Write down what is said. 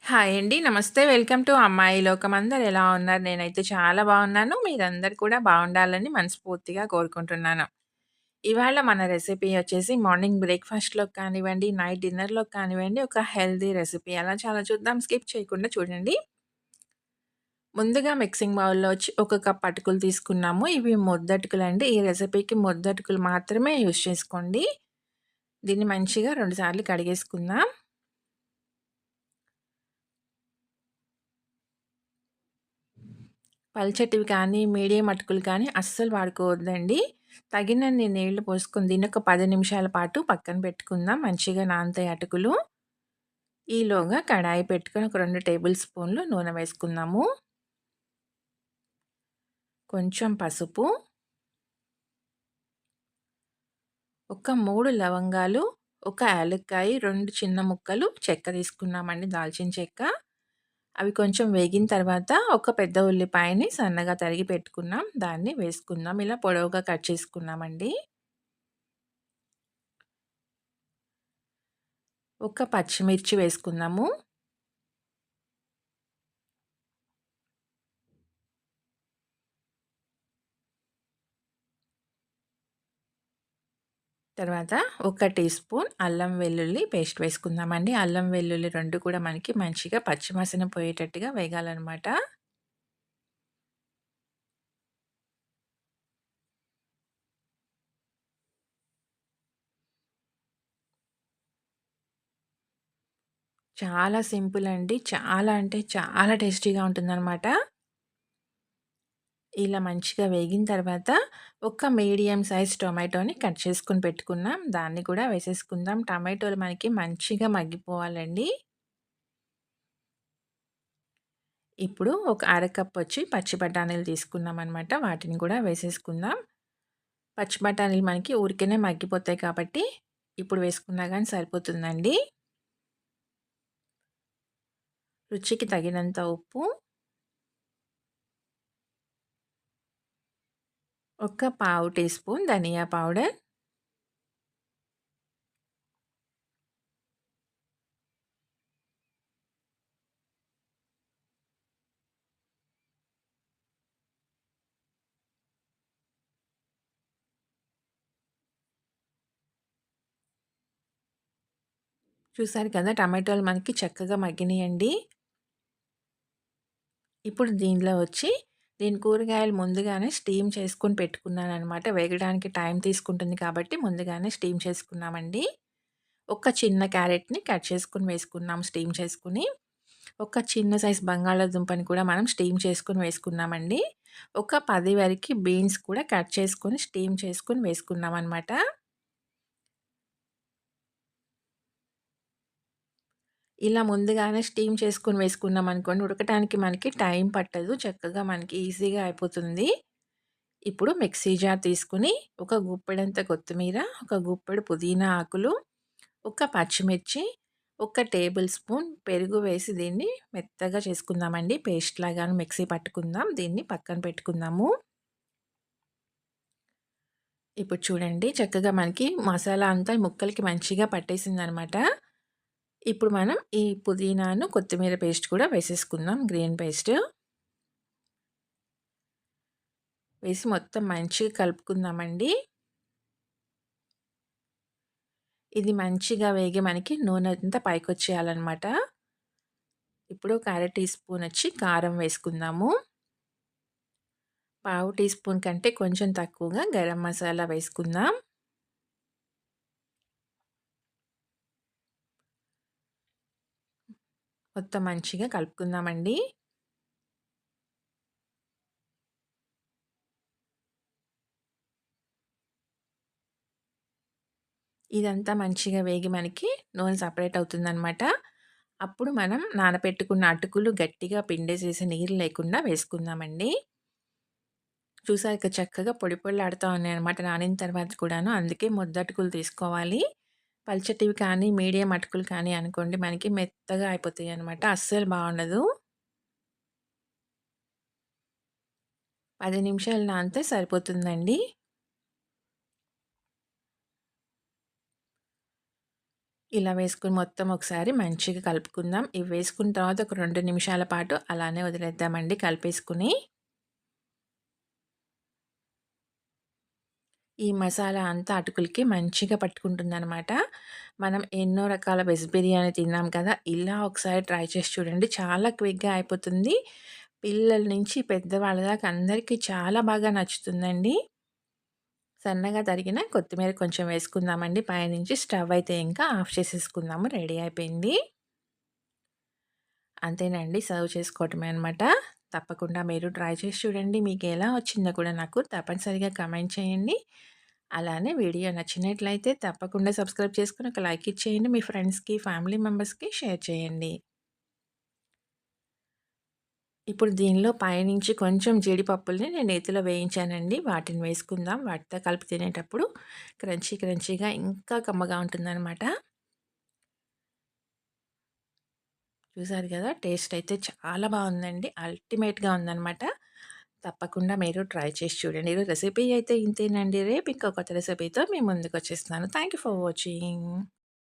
Hi అండి. నమస్తే. Welcome to అమ్మాయి లోకం. అందరూ ఎలా ఉన్నారు? నేనైతే చాలా బాగున్నాను. మీరందరూ కూడా బాగుండాలని మనస్ఫూర్తిగా కోరుకుంటున్నాను. ఇవాళ మన రెసిపీ వచ్చేసి మార్నింగ్ బ్రేక్‌ఫాస్ట్‌లోకి కానివ్వండి, నైట్ డిన్నర్‌లోకి కానివ్వండి, ఒక హెల్తీ రెసిపీ. ఎలా చేయాలో చూద్దాం. స్కిప్ చేయకుండా చూడండి. ముందుగా మిక్సింగ్ బౌల్‌లో ఒక కప్ అటుకులు తీసుకున్నాము. ఇవి ముద్దటుకులండి. ఈ రెసిపీకి ముద్దటుకులు మాత్రమే యూజ్ చేసుకోండి. దీన్ని మంచిగా 2 సార్లు కడిగేసుకుందాం. పల్చటివి కానీ, మీడియం అటుకులు కానీ అస్సలు వాడుకోవద్దండి. తగినన్ని నీళ్లు పోసుకొని దీన్ని ఒక 10 నిమిషాల పాటు పక్కన పెట్టుకుందాం. మంచిగా నానతాయి అటుకులు. ఈలోగా కడాయి పెట్టుకొని ఒక 2 టేబుల్ స్పూన్లు నూనె వేసుకుందాము. కొంచెం పసుపు, ఒక 3 లవంగాలు, ఒక యాలక్కాయ, 2 చిన్న ముక్కలు చెక్క తీసుకున్నామండి, దాల్చిన చెక్క. అవి కొంచెం వేగిన తర్వాత ఒక పెద్ద ఉల్లిపాయని సన్నగా తరిగి పెట్టుకున్నాం. దాన్ని వేసుకుందాం. ఇలా పొడవుగా కట్ చేసుకున్నామండి. ఒక పచ్చిమిర్చి వేసుకుందాము. తర్వాత ఒక టీ స్పూన్ అల్లం వెల్లుల్లి పేస్ట్ వేసుకుందామండి. అల్లం వెల్లుల్లి 2 కూడా మనకి మంచిగా పచ్చివాసన పోయేటట్టుగా వేగాలనమాట. చాలా సింపుల్ అండి. చాలా అంటే చాలా టేస్టీగా ఉంటుందనమాట. ఇలా మంచిగా వేగిన తర్వాత ఒక మీడియం సైజ్ టొమాటోని కట్ చేసుకొని పెట్టుకున్నాం. దాన్ని కూడా వేసేసుకుందాం. టమాటోలు మనకి మంచిగా మగ్గిపోవాలండి. ఇప్పుడు ఒక అరకప్ వచ్చి పచ్చి బఠానీలు తీసుకున్నామనమాట. వాటిని కూడా వేసేసుకుందాం. పచ్చి బఠానీలు మనకి ఊరికేనే మగ్గిపోతాయి కాబట్టి ఇప్పుడు వేసుకున్నా గానీ సరిపోతుందండి. రుచికి తగినంత ఉప్పు, ఒక పావు టీ స్పూన్ ధనియా పౌడర్, చూసారు కదా టమాటోలు మనకి చక్కగా మగ్గినియండి. ఇప్పుడు దీనిలో వచ్చి నేను కూరగాయలు ముందుగానే స్టీమ్ చేసుకొని పెట్టుకున్నాననమాట. వేగడానికి టైం తీసుకుంటుంది కాబట్టి ముందుగానే స్టీమ్ చేసుకున్నామండి. ఒక చిన్న క్యారెట్‌ని కట్ చేసుకొని వేసుకున్నాం స్టీమ్ చేసుకొని. ఒక చిన్న సైజ్ బంగాళాదుంపని కూడా మనం స్టీమ్ చేసుకొని వేసుకున్నామండి. ఒక 10 వరకి బీన్స్ కూడా కట్ చేసుకొని స్టీమ్ చేసుకొని వేసుకున్నామనమాట. ఇలా ముందుగానే స్టీమ్ చేసుకొని వేసుకున్నామనుకోండి, ఉడకటానికి మనకి టైం పట్టదు. చక్కగా మనకి ఈజీగా అయిపోతుంది. ఇప్పుడు మిక్సీ జార్ తీసుకొని, ఒక గుప్పెడంత కొత్తిమీర, ఒక గుప్పెడు పుదీనా ఆకులు, ఒక పచ్చిమిర్చి, ఒక టేబుల్ స్పూన్ పెరుగు వేసి దీన్ని మెత్తగా చేసుకుందామండి. పేస్ట్ లాగాను మిక్సీ పట్టుకుందాం. దీన్ని పక్కన పెట్టుకుందాము. ఇప్పుడు చూడండి చక్కగా మనకి మసాలా అంతా ముక్కలకి మంచిగా పట్టేసిందనమాట. ఇప్పుడు మనం ఈ పుదీనాను, కొత్తిమీర పేస్ట్ కూడా వేసేసుకుందాం. గ్రీన్ పేస్ట్ వేసి మొత్తం మంచిగా కలుపుకుందామండి. ఇది మంచిగా వేగి మనకి నూనె అంతా పైకొచ్చేయాలనమాట. ఇప్పుడు ఒక అర టీ స్పూన్ వచ్చి కారం వేసుకుందాము. పావు టీ స్పూన్ కంటే కొంచెం తక్కువగా గరం మసాలా వేసుకుందాం. మొత్తం మంచిగా కలుపుకుందామండి. ఇదంతా మంచిగా వేగి మనకి నూనె సెపరేట్ అవుతుందనమాట. అప్పుడు మనం నానబెట్టుకున్న అటుకులు గట్టిగా పిండేసేసి నీరు లేకుండా వేసుకుందామండి. చూసారు ఇక చక్కగా పొడి పొడిలాడుతా ఉన్నాయన్నమాట నానిన తర్వాత కూడాను. అందుకే ముద్దటుకులు తీసుకోవాలి. పల్చటివి కానీ, మీడియం అటుకులు కానీ అనుకోండి మనకి మెత్తగా అయిపోతాయన్నమాట. అస్సలు బావుండదు. 10 నిమిషాలు నానితే సరిపోతుందండి. ఇలా వేసుకొని మొత్తం ఒకసారి మంచిగా కలుపుకుందాం. ఇవి వేసుకున్న తర్వాత ఒక 2 నిమిషాల పాటు అలానే వదిలేద్దామండి కలిపేసుకొని. ఈ మసాలా అంతా అటుకులకి మంచిగా పట్టుకుంటుందనమాట. మనం ఎన్నో రకాల వెజ్ బిర్యానీ తిన్నాం కదా! ఇలా ఒకసారి ట్రై చేసి చూడండి. చాలా క్విక్‌గా అయిపోతుంది. పిల్లల నుంచి పెద్దవాళ్ళ దాకా అందరికీ చాలా బాగా నచ్చుతుందండి. సన్నగా తరిగిన కొత్తిమీర కొంచెం వేసుకుందామండి పైనుంచి. స్టవ్ అయితే ఇంకా ఆఫ్ చేసేసుకుందాము. రెడీ అయిపోయింది. అంతేనండి. సర్వ్ చేసుకోవటమే అనమాట. తప్పకుండా మీరు ట్రై చేసి చూడండి. మీకెలా వచ్చిందో కూడా నాకు తప్పనిసరిగా కామెంట్ చేయండి. అలానే వీడియో నచ్చినట్లయితే తప్పకుండా సబ్స్క్రైబ్ చేసుకొని ఒక లైక్ ఇచ్చేయండి. మీ ఫ్రెండ్స్‌కి, ఫ్యామిలీ మెంబర్స్‌కి షేర్ చేయండి. ఇప్పుడు దీనిలో పైనుంచి కొంచెం జీడిపప్పుల్ని నేను నేతిలో వేయించానండి. వాటిని వేసుకుందాం. వాటితో కలిపి తినేటప్పుడు క్రంచీగా ఇంకా కమ్మగా ఉంటుందనమాట. చూసారు కదా! టేస్ట్ అయితే చాలా బావుందండి. అల్టిమేట్‌గా ఉందనమాట. తప్పకుండా మీరు ట్రై చేసి చూడండి. ఈరోజు రెసిపీ అయితే ఇంతేనండి. రేపు ఇంకో కొత్త రెసిపీతో మీ ముందుకొచ్చేస్తాను. Thank you for watching.